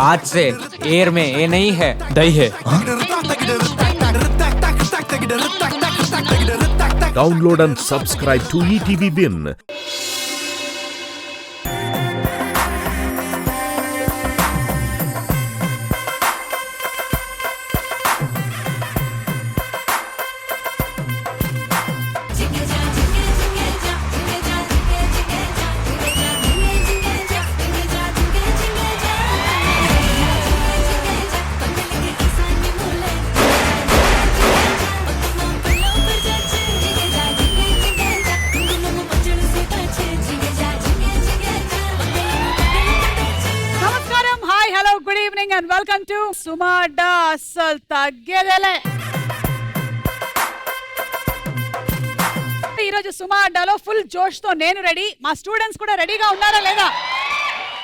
आज से एयर में ये नहीं है, दही है। Download and subscribe to ETV Win. And welcome to Suma Adda Assal Taggedele. ఈ రోజు సుమా అడ్డాలో ఫుల్ జోష్ తో నేను రెడీ, మా స్టూడెంట్స్ కూడా రెడీగా ఉన్నారా లేదా?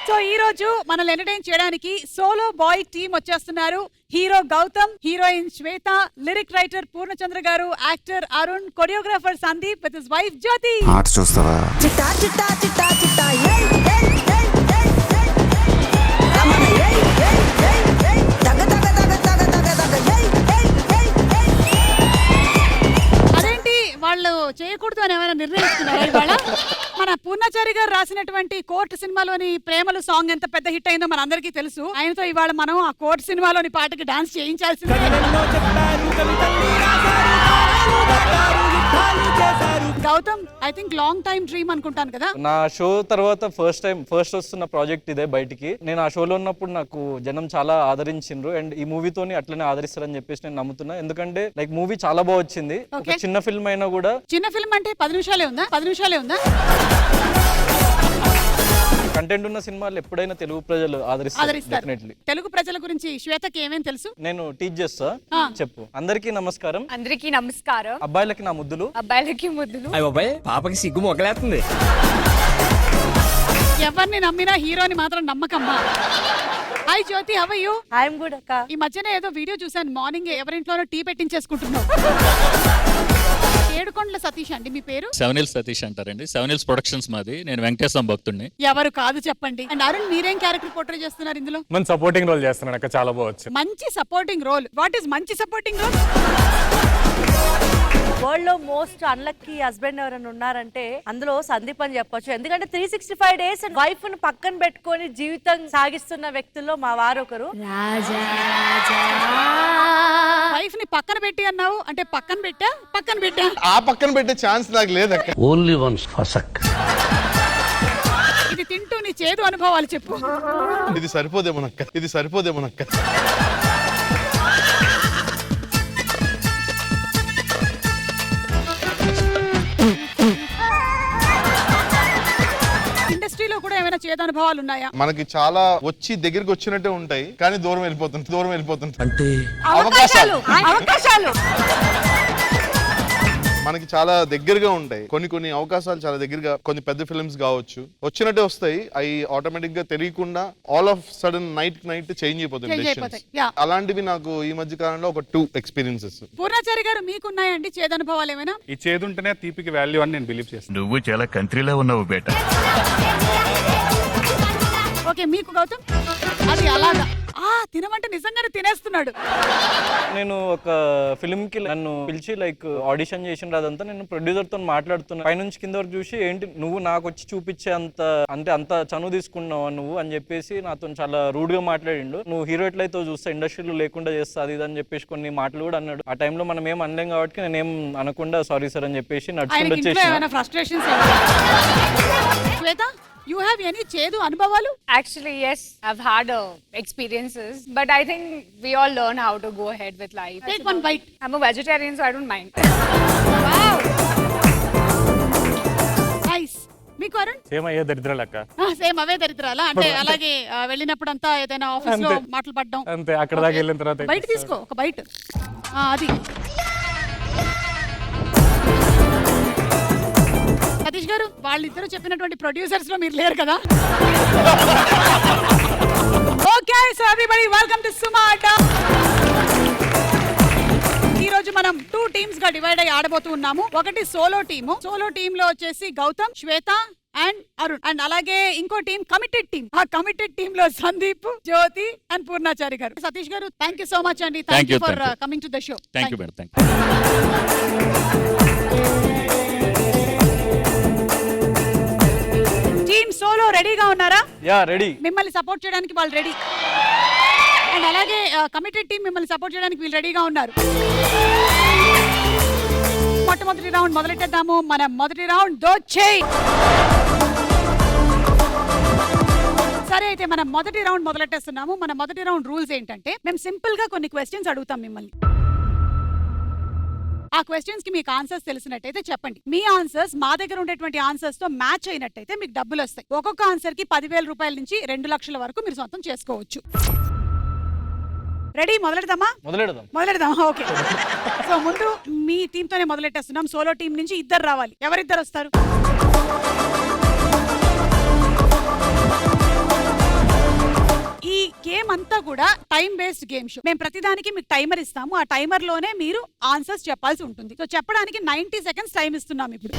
సో ఈ రోజు మనల్ని ఎంటర్టైన్ చేయడానికి సోలో బాయ్ టీమ్ వచ్చేస్తున్నారు. Hero Gautham, heroine Shweta, lyric writer Purnachandra గారు, actor Arun, choreographer Sandeep with his wife Jyothi. Art చూస్తావా? చిట్టా చిట్టా చిట్టా చిట్టా ఏయ్ ఏయ్ ఏయ్ ఏయ్ ఏయ్ రమణ ఏయ్ ఏయ్ ఏయ్ ఏయ్ దగ దగ దగ దగ దగ దగ ఏయ్ ఏయ్ ఏయ్ ఏయ్. అదేంటి వాళ్ళు చేయకూడదు అని ఏమైనా నిర్ణయిస్తున్నారా ఇవాళ? మన పూర్ణచారి గారు రాసినటువంటి కోర్టు సినిమాలోని ప్రేమలు సాంగ్ ఎంత పెద్ద హిట్ అయిందో మన అందరికీ తెలుసు. ఆయనతో ఇవాళ మనం ఆ కోర్టు సినిమాలోని పాటకి డాన్స్ చేయించాల్సిందే. Gautam, I think long time dream అనుకుంటాను కదా. నా షో తర్వాత ఫస్ట్ వస్తున్న ప్రాజెక్ట్ ఇదే బయటికి. నేను ఆ షోలో ఉన్నప్పుడు నాకు జనం చాలా ఆదరించిండ్రు అండ్ ఈ మూవీతోని అట్లనే ఆదరిస్తారని చెప్పేసి నేను నమ్ముతున్నా. ఎందుకంటే లైక్ మూవీ చాలా బాగా వచ్చింది. ఒక చిన్న ఫిల్మ్ అయినా కూడా. చిన్న ఫిల్మ్ అంటే 10 నిమిషాలే ఉందా? 10 నిమిషాలే ఉందా? కంటెంట్ ఉన్న సినిమాలు ఎప్పుడైనా తెలుగు ప్రజలు ఆదరిస్తారు. తెలుగు ప్రజల గురించి శ్వేతకి ఏమేం తెలుసు? నేను టీచ్ చేస్తా. చెప్పు. అందరికీ నమస్కారం. అందరికీ నమస్కారం. అబ్బాయిలకి నా ముద్దులు. అబ్బాయిలకి ముద్దులు. పాపకి సిగ్గు మొగలేస్తుంది. ఎవరిని నమ్మినా హీరోని మాత్రం నమ్మకమ్మా. Hi Jyoti, how are you? I'm good అక్క. ఈ మధ్యనే ఏదో వీడియో చూసాను, మార్నింగ్ ఎవరింట్లోనో టీ పెట్టించేసుకుంటున్నావు. ఏడుకొండల సతీష్ అండి మీ పేరు? సెవెన్ సతీష్ అంటారండి. సెవెన్ ప్రొడక్షన్స్ మాది. నేను వెంకటేశ్వర భక్తుడిని. ఎవరు కాదు చెప్పండి. అండ్ అరుణ్, మీరేం క్యారెక్టర్ పోర్ట్రే చేస్తున్నారు ఇందులో? మంచి సపోర్టింగ్ రోల్ చేస్తున్నాను అక్క, చాలా బాగుంది. మంచి సపోర్టింగ్ రోల్. వాట్ ఈస్ మంచి సపోర్టింగ్ రోల్? వరల్డ్ లో మోస్ట్ అన్లక్కీ హస్బెండ్ ఎవరైనా ఉన్నారంటే అందులో సందీప్ అని చెప్పొచ్చు. ఎందుకంటే 365 డేస్ వైఫ్ ను పక్కన పెట్టుకొని జీవితం సాగిస్తున్న వ్యక్తుల్లో మా వారు ఒకరు. వైఫ్ ని పక్కన పెట్టి అన్నావు అంటే పక్కన పెట్టా? ఆ పక్కన పెట్టే ఛాన్స్ నాకు లేదక్క. ఓన్లీ వన్స్ ఫసక్. ఇది తింటూ నీ చేదు అనుభవాలు చెప్పు. ఇది సరిపోదేమోనక్క. ఇండస్ట్రీలో కూడా ఏమైనా చేదు అనుభవాలు ఉన్నాయా? మనకి చాలా వచ్చి దగ్గరికి వచ్చినట్టే ఉంటాయి, కానీ దూరం వెళ్ళిపోతుంది. అంటే అవకాశాలు మనకి చాలా దగ్గరగా ఉంటాయి. కొన్ని అవకాశాలు చాలా దగ్గరగా, కొన్ని పెద్ద ఫిల్మ్స్ కావచ్చు, వచ్చినట్టే వస్తాయి. అవి ఆటోమేటిక్ గా తెలియకుండా all of sudden night change అయిపోతాయి. అలాంటివి నాకు ఈ మధ్య కాలంలో ఒక 2 ఎక్స్పీరియన్సెస్. పూర్ణాచారి గారు మీకున్నాయండి చేదు అనుభవాలు ఏమైనా? ఈ చేదుంటేనే తీపికి వాల్యూ అని నేను బిలీవ్ చేస్తాను. నువ్వు చాలా కంట్రీలో ఉన్నావు బేట. ఓకే, మీకు గౌతమ్? అది అలాగా తినమంటే నిజంగానే తినేస్తున్నాడు. నేను ఒక ఫిల్మ్ కి నన్ను పిలిచి లైక్ ఆడిషన్ చేసిన అదంతా నేను ప్రొడ్యూసర్ తో మాట్లాడుతున్నా. పైనుంచి కింద వరకు చూసి ఏంటి నువ్వు నాకు వచ్చి చూపించే అంత చనువు తీసుకున్నావు నువ్వు అని చెప్పేసి నాతో చాలా రూడ్ గా మాట్లాడిండు. నువ్వు హీరో ఎట్లయితే చూస్తా ఇండస్ట్రీలో లేకుండా చేస్తా అది అని చెప్పేసి కొన్ని మాటలు కూడా అన్నాడు. ఆ టైంలో మనం ఏం అనలేం కాబట్టి నేనేం అనకుండా సారీ సార్ అని చెప్పేసి నడుచుకుంటూ వచ్చేసి. శ్వేత, you have any చేదు అనుభవాలు? Actually yes, I've had experiences, but I think we all learn how to go ahead with life. Take one bite. I'm a vegetarian, so I don't mind. Wow. Nice. మీకు Arun? Same అయ్యే దరిద్రాలక్క. Same అవే దరిద్రాలా? అంటే అలాగే వెళ్ళినప్పుడు అంతా ఏదైనా office లో మాటలు పడడం అంతే. అక్కడ దాకా వెళ్ళిన తర్వాత బయట తీసుకో ఒక బైట్. అది సతీష్ గారు, వాళ్ళిద్దరూ చెప్పినటువంటి ప్రొడ్యూసర్స్ లో మీరు లేరు కదా? Okay, so everybody welcome to Suma Adda. ఈ రోజు మనం 2 టీమ్స్ గా డివైడ్ అయ్యి ఆడబోతూ ఉన్నాము. ఒకటి సోలో టీమ్ లో వచ్చేసి గౌతమ్, శ్వేత, అండ్ అరుణ్. అండ్ అలాగే ఇంకో టీం కమిటెడ్ టీం. ఆ కమిటెడ్ టీమ్ లో సందీప్, జ్యోతి అండ్ పూర్ణాచారి గారు. సతీష్ గారు, థ్యాంక్ యూ సో మచ్ అండి. Thank you for coming to the show. Thank you madam. Thank team solo రెడీగా ఉన్నారా? Yeah ready. మిమ్మల్ని సపోర్ట్ చేయడానికి వాళ్ళు రెడీ. అండ్ అలాగే కమిటెడ్ టీం మిమ్మల్ని సపోర్ట్ చేయడానికి వీళ్ళు రెడీగా ఉన్నారు. మొట్టమొదటి రౌండ్ మొదలెట్టేద్దాము. మన మొదటి రౌండ్ దోచేయ్. సరే అయితే మనం మొదటి రౌండ్ మొదలెట్టేస్తున్నాము. మన మొదటి రౌండ్ రూల్స్ ఏంటంటే మేము సింపుల్ గా కొన్ని క్వశ్చన్స్ అడుగుతాం మిమ్మల్ని. ఆ క్వశ్చన్స్ కి మీకు ఆన్సర్స్ తెలిసినట్టయితే చెప్పండి. మీ ఆన్సర్స్ మా దగ్గర ఉండేటువంటి ఆన్సర్స్ తో మ్యాచ్ అయినట్టయితే మీకు డబ్బులు వస్తాయి. ఒక్కొక్క ఆన్సర్ కి 10,000 రూపాయల నుంచి 2 లక్షల వరకు మీరు సొంతం చేసుకోవచ్చు. రెడీ? మొదలెడదామా? మొదలెడదామా? ఓకే. సో ముందు మీ టీమ్ తోనే మొదలెట్టేస్తున్నాం. సోలో టీం నుంచి 2 రావాలి. ఎవరిద్దరు వస్తారు? ఈ గేమ్ అంతా కూడా టైం బేస్డ్ గేమ్ షో. మేము ప్రతిదానికి మీకు టైమర్ ఇస్తాము. ఆ టైమర్ లోనే మీరు ఆన్సర్స్ చెప్పాల్సి ఉంటుంది. సో చెప్పడానికి 90 సెకండ్స్ టైం ఇస్తున్నాం ఇప్పుడు.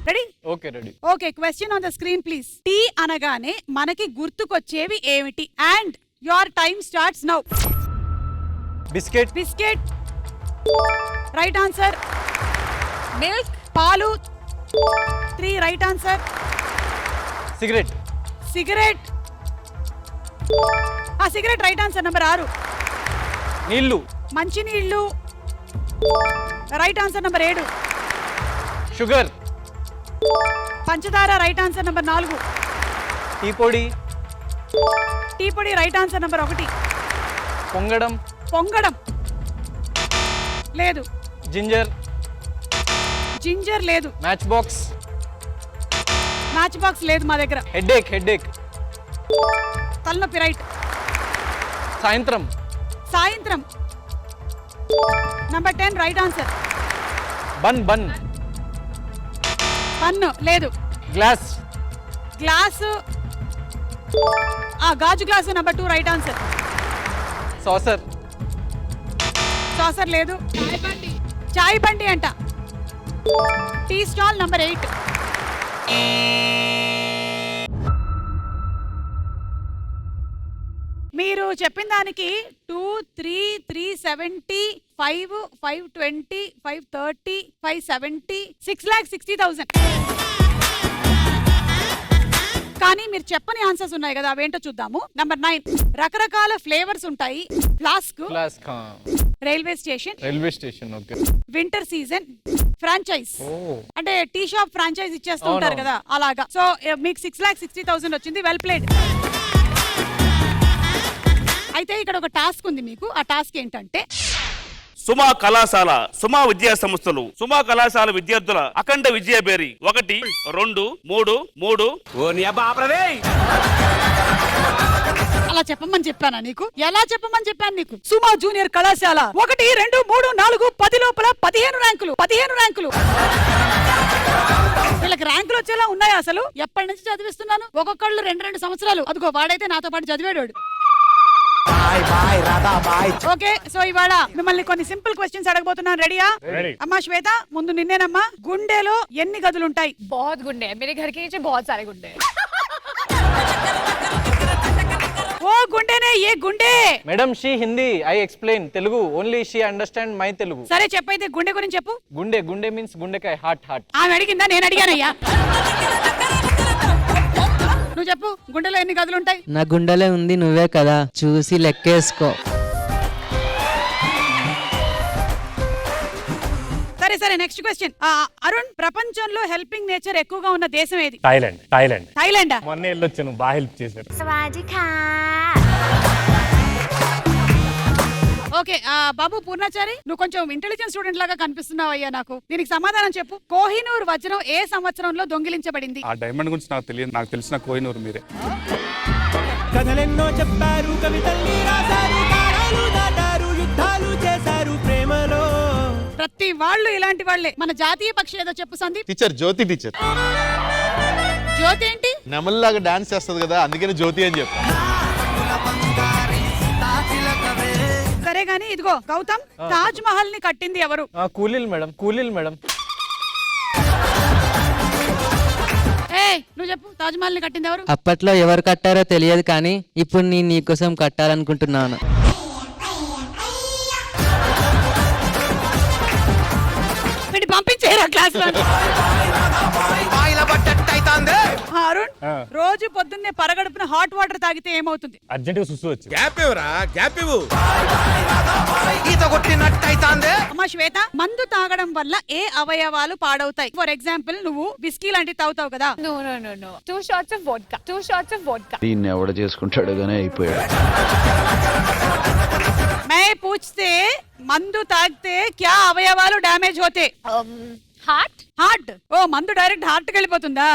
Ready? Okay ready. Okay, question on the screen please. Tea అనగానే మనకి గుర్తుకొచ్చేవి ఏమిటి? And your time starts now. Biscuit. Biscuit right answer. Milk. పాలు 3 రైట్ ఆన్సర్. సిగరెట్. సిగరెట్. ఆ సిగరెట్ రైట్ ఆన్సర్. నంబర్ 6. నీళ్లు. మంచినీళ్ళు రైట్ ఆన్సర్. నంబర్ 7. షుగర్. పంచదార right answer. Number 4. Tea పొడి. టీ పొడి రైట్ ఆన్సర్. నంబర్ 1. పొంగడం. పొంగడం లేదు. జింజర్. జింజర్ లేదు. Match box. మ్యాచ్ బాక్స్ లేదు మా దగ్గర. హెడేక్. తలనొప్పి రైట్. సాయంత్రం. సాయంత్రం. Number 10 right answer. బన్. పన్ను లేదు. గ్లాస్. గ్లాసు ఆ గాజు glass. Number 2 right answer. Saucer. Saucer లేదు. చాయ్ బండి అంట. Tea stall. నంబర్ 8. మీరు చెప్పిన దానికి 2, 3, 370, 5, 520, 530, 570, 6,60,000. కానీ మీరు చెప్పని ఆన్సర్స్ ఉన్నాయి కదా, అవేంటో చూద్దాము. నంబర్ 9 రకరకాల ఫ్లేవర్స్ ఉంటాయి. Flask. Railway station. Okay. Winter season. Franchise అంటే టీ షాప్ ఫ్రాంచైజ్ ఇచ్చేస్తూ ఉంటారు కదా, అలాగా. సో మీకు 6,60,000 వచ్చింది. Well played. అయితే ఇక్కడ ఒక టాస్క్ ఉంది మీకు. ఆ టాస్క్ ఏంటంటే సుమా కళాశాల, సుమా విద్యా సంస్థలు, సుమా కళాశాల విద్యార్థుల అఖండ విజయ బేరి 1, 2, 3. అలా చెప్పమని చెప్పానా నీకు? ఎలా చెప్పమని చెప్పాను నీకు? సుమా జూనియర్ కళాశాల 1, 2, 3, 4, 10 లోపల 15 ర్యాంకులు. వీళ్ళకి ర్యాంకులు వచ్చేలా ఉన్నాయా అసలు? ఎప్పటి నుంచి చదివిస్తున్నాను? ఒక్కొక్కళ్ళు 2 సంవత్సరాలు. అదిగో వాడైతే నాతో పాటు చదివాడు. ఓకే, సో ఇవాళ మిమ్మల్ని కొన్ని సింపుల్ క్వశ్చన్స్ అడగబోతున్నాను. రెడీయా? అమ్మా శ్వేత, ముందు నిన్నేనమ్మా. గుండెలో ఎన్ని గదులుంటాయి? बहुत गुंडे हैं मेरे घर के नीचे, बहुत सारे गुंडे हैं. ఓ గుండెనే, ఏ గుండె? Madam she Hindi, I explain Telugu. Only she understand my Telugu. సరే చెప్పైతే గుండె గురించి చెప్పు. గుండె మీన్స్ గుండెకాయ, హార్ట్. ఆమె అడిగిందా? నేను అడిగానయ్యా. నువ్వు చెప్పు, గుండెలో ఎన్ని గదులు ఉంటాయి? నా గుండెలో ఉంది, నువ్వే కదా, చూసి లెక్కేసుకో. సరే నెక్స్ట్ క్వశ్చన్. అరుణ్, ప్రపంచంలో హెల్పింగ్ నేచర్ ఎక్కువగా ఉన్న దేశం ఏది? థాయిలాండ్. మొన్న వెళ్ళొచ్చాను, బాగా హెల్ప్ చేశారు. ఓకే, బాబు పూర్ణాచారి, నువ్వు కొంచెం ఇంటెలిజెంట్ స్టూడెంట్ లాగా కనిపిస్తున్నావు అయ్యా నాకు. దీనికి సమాధానం చెప్పు. కోహినూర్ వజ్రం ఏ సంవత్సరంలో దొంగిలించబడింది? ఆ డైమండ్ గురించి నాకు తెలియదు. నాకు తెలిసిన కోహినూర్ మీరే. కథలెన్నో చెప్పారు, కవితల్ని రాశారు, కాలాలు దాటారు, యుద్ధాలు చేశారు ప్రేమలో. ప్రతి వాళ్ళు ఇలాంటి వాళ్ళే. మన జాతీయ పక్షి ఏదో చెప్పు సందీప్. జ్యోతి టీచర్. జ్యోతి ఏంటి? నెమల్లాగా డాన్స్ చేస్తుంది కదా, అందుకని జ్యోతి అని చెప్పు. సరే గానీ ఇదిగో గౌతమ్, తాజ్ మహల్ ని కట్టింది ఎవరు? కూలీలు మేడం. నువ్వు చెప్పు, తాజ్ మహల్ ని కట్టింది ఎవరు? అప్పట్లో ఎవరు కట్టారో తెలియదు కానీ ఇప్పుడు నేను నీకోసం కట్టాలనుకుంటున్నాను. వీడిని పంపించేయరా క్లాస్ లో. అరుణ్, రోజు పొద్దున్నే పరగడుపున హాట్ వాటర్ తాగితే ఏమవుతుంది? అర్జెంట్ గా సుసు వచ్చి అమ్మా శ్వేత, మందు తాగడం వల్ల ఏ అవయవాలు పాడవుతాయి? ఫర్ ఎగ్జాంపుల్, నువ్వు విస్కీ లాంటివి తాగుతావు కదా. No. 2 shots of vodka. దీన్ని ఎవడ చేసుకుంటాడు గానీ అయిపోయాడు. మే పూछते మందు తాగితే క్యా అవయవాలు డ్యామేజ్ होते? హార్ట్. ఓ, మందు డైరెక్ట్ హార్ట్ కి వెళ్ళిపోతుందా?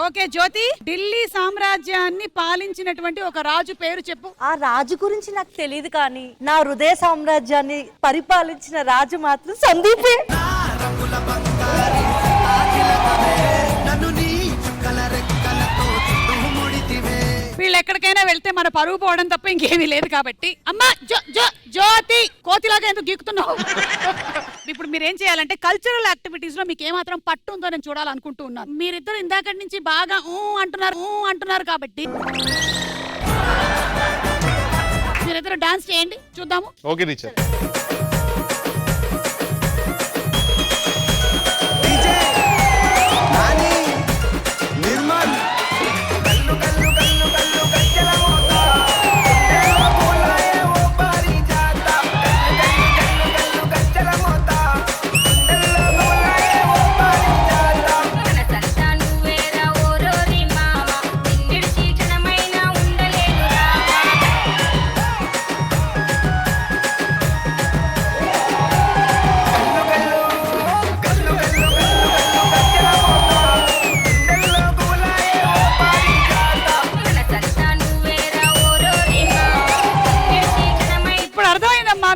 ఓకే జ్యోతి, ఢిల్లీ సామ్రాజ్యాన్ని పాలించినటువంటి ఒక రాజు పేరు చెప్పు. ఆ రాజు గురించి నాకు తెలియదు కానీ నా హృదయ సామ్రాజ్యాన్ని పరిపాలించిన రాజు మాత్రం సందీపే. వీళ్ళు ఎక్కడికైనా వెళ్తే మన పరువు పోవడం తప్ప ఇంకేమీ లేదు కాబట్టి. అమ్మా జ్యోతి, కోతిలాగా ఎందుకు గీకుతున్నావు? ఇప్పుడు మీరేం చేయాలంటే కల్చరల్ యాక్టివిటీస్ లో మీకు ఏమాత్రం పట్టు ఉందో నేను చూడాలనుకుంటూ ఉన్నాను. మీరిద్దరు ఇందాక నుంచి బాగా అంటున్నారు కాబట్టి మీరిద్దరు డాన్స్ చేయండి చూద్దాము. Okay teacher.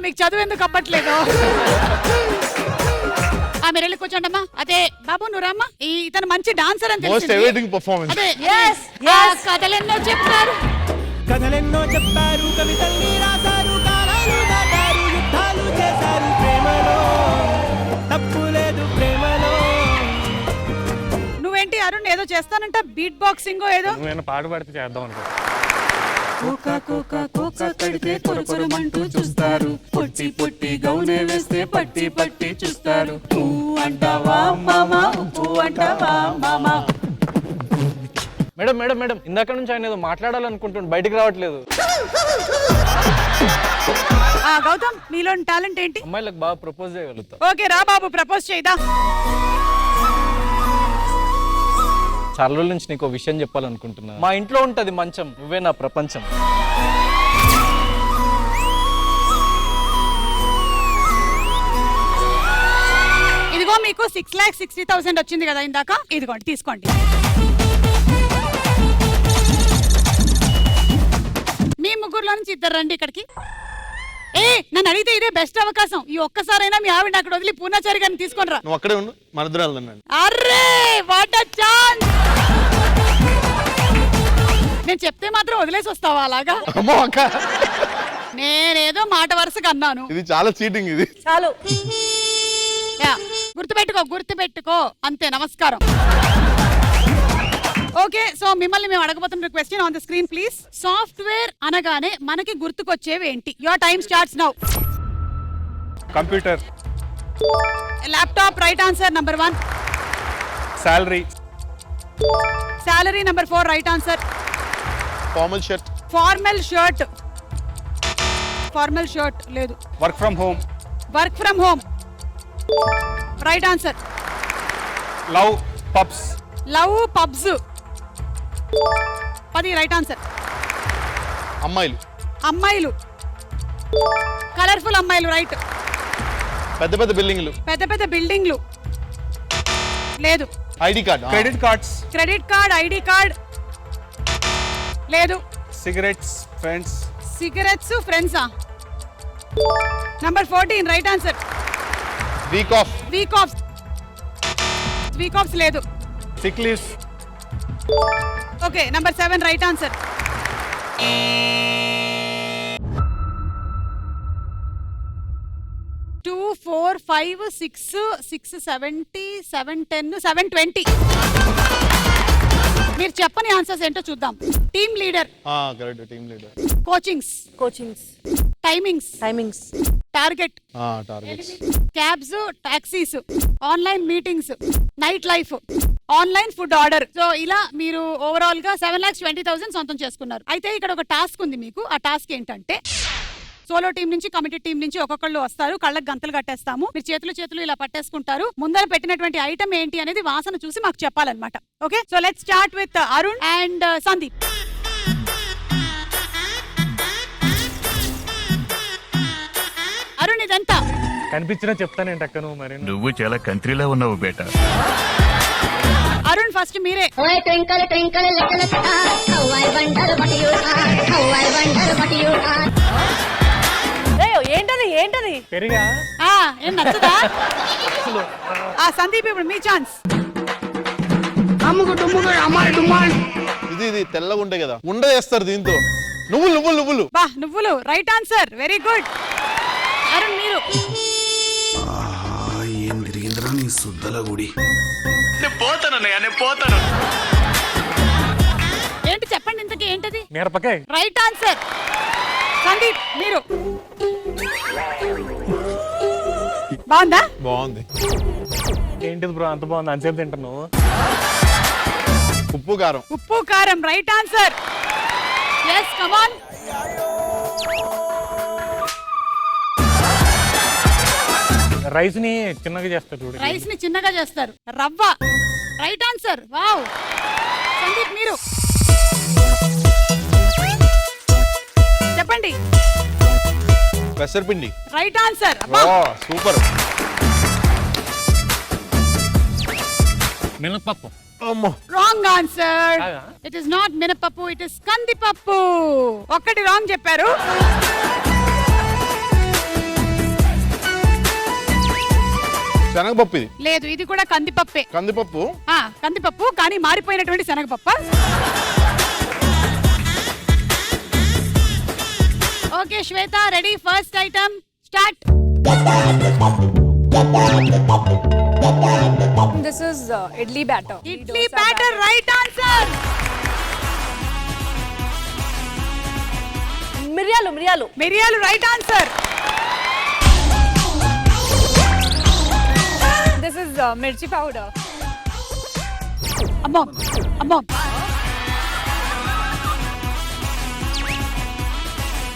మీకు చదువు ఎందుకు అప్పట్లేదు? మీరు వెళ్ళి కూర్చోండమ్మా. అదే బాబు నువ్వు రామ్మా. ఇతను మంచి డాన్సర్ అని కథలెన్నో చెప్తారు, కవితల్ని రాశారు, కాలాలు దాటారు, యుద్ధాలు చేశారు, ప్రేమలో తప్పు లేదు ప్రేమలో. నువ్వేంటి అరుణ్ ఏదో చేస్తానంట, బీట్ బాక్సింగ్ ఏదో? నేను పాట పాడితే చేద్దాం అనుకో. కోకా కడితే కొరకొరమంటూ చూస్తారు, పొట్టి గౌనే వేస్తే పట్టి చూస్తారు. అంటావా మామా, అంటావా మామా. మేడం ఇందాక నుంచి ఆయన ఏదో మాట్లాడాలనుకుంటుండే, బయటికి రావట్లేదు. గౌతమ్, మీలోని టాలెంట్ ఏంటి? అమ్మాయిలకు బాగా ప్రపోజ్ చేయగలుగుతా. ఓకే రా బాబు, ప్రపోజ్ చేయదా. చాలా రోజుల నుంచి నీకు విషయం చెప్పాలనుకుంటున్నా. మా ఇంట్లో ఉంటది మంచం, నువ్వే నా ప్రపంచం. ఇదిగో మీకు 6,60,000 వచ్చింది కదా ఇందాక, ఇదిగోండి తీసుకోండి. మీ ముగ్గురులో నుంచి ఇద్దరు రండి ఇక్కడికి. నన్ను అడిగితే ఇదే బెస్ట్ అవకాశం. ఈ ఒక్కసారైనా మీ ఆవిడ అక్కడ వదిలి పూర్ణాచారి గారిని తీసుకొని రా. నువ్వు అక్కడే ఉండు, మన అర్రే వాట్ అ ఛాన్స్. నేను చెప్తే మాత్రం వదిలేసి వస్తావా అలాగా? నేనేదో మాట వరుసగా అన్నాను. ఇది చాలా చీటింగ్. ఇది చాలు, గుర్తుపెట్టుకో అంతే. నమస్కారం. ఓకే, సో మిమ్మల్ని మేము అడగబోతున్న question on the screen please. Software అనగానే మనకి గుర్తుకొచ్చేవి ఏంటి? Your time starts now. Computer. Laptop right answer, number 1. Salary number 4 right answer. Formal shirt లేదు. Work from home right answer. Love pubs 10 right answer. అమ్మాయిలు. Colourful అమ్మాయిలు right. పెద్ద బిల్డింగ్లు లేదు. క్రెడిట్ కార్డ్ ఐడి కార్డ్ లేదు. సిగరెట్స్ ఫ్రెండ్సా. Number 14 right answer. Week offs లేదు. Sick leaves. Okay, number 7 right answer. 2, 4, 4, 5, 6, 6, 70, 7, 10, 7, 20. మీరు చెప్పని ఆన్సర్స్ ఏంటో చూద్దాం. Team leader, correct, team leader. Coachings, timings, target, targets, cabs, taxis, online meetings, night life, online food order. So ఇలా మీరు overall గా 7,20,000 సొంతం చేసుకున్నారు. అయితే ఇక్కడ ఒక టాస్క్ ఉంది మీకు. ఆ టాస్క్ ఏంటంటే సోలో టీం నుంచి కమిటీ టీం నుంచి ఒక్కొక్కళ్ళు వస్తారు, కళ్ళకి గంతలు కట్టేస్తాము, మీరు చేతులు ఇలా పట్టేసుకుంటారు. ముందర పెట్టినటువంటి ఐటమ్ ఏంటి అనేది వాసన చూసి మాకు చెప్పాలన్నమాట. Okay, so let's start with Arun and Sandeep. Arun ఇదంతా కనిపించినా చెప్తానేంటక్క నువ్వు మరి. నువ్వు చాలా కంట్రీలో ఉన్నావు బేట. అరుణ్ ఫస్ట్ మీరే. ఏంటది పెరిగా ఏం నచ్చదా? సందీప్ ఇప్పుడు మీ ఛాన్స్. ఇది తెల్లగా ఉంటాయి కదా, ఉండ చేస్తారు దీంతో. నువ్వులు. బా, నువ్వులు right answer, very good. Arun మీరు. ఏం తిరిగిందిరా నీ సుద్దల గుడి. పోతాను. ఏంటి చెప్పండి ఇంతకీ ఏంటది? మిరపకాయ. Right answer. సందీప్ మీరు. బాగుందా? బాగుంది. ఏంటిది బ్రో అంత బాగుంది, అంతసేపు తింటాను. ఉప్పు కారం right answer. Yes, come on. Rice ని చిన్నగా చేస్తారు చూడు. రైస్ ని చిన్నగా చేస్తారు. రవ్వ రైట్ ఆన్సర్. వావ్. సందీప్ మీరు చెప్పండి. పెసరపిండి రైట్ ఆన్సర్. సూపర్. మినపప్పు. Wrong answer. It is not మినపప్పు, ఇట్ ఇస్ కందిపప్పు. ఒక్కటి రాంగ్ చెప్పారు. శనగపప్పు ఇది. లేదు, ఇది కూడా కందిపప్పే. కందిపప్పు కానీ మారిపోయినటువంటి శనగపప్ప. Okay Shweta, ready? First item start. This is idli batter. Idli batter right answer. మిరియాలు right answer. This is mirchi powder. అమ్మో.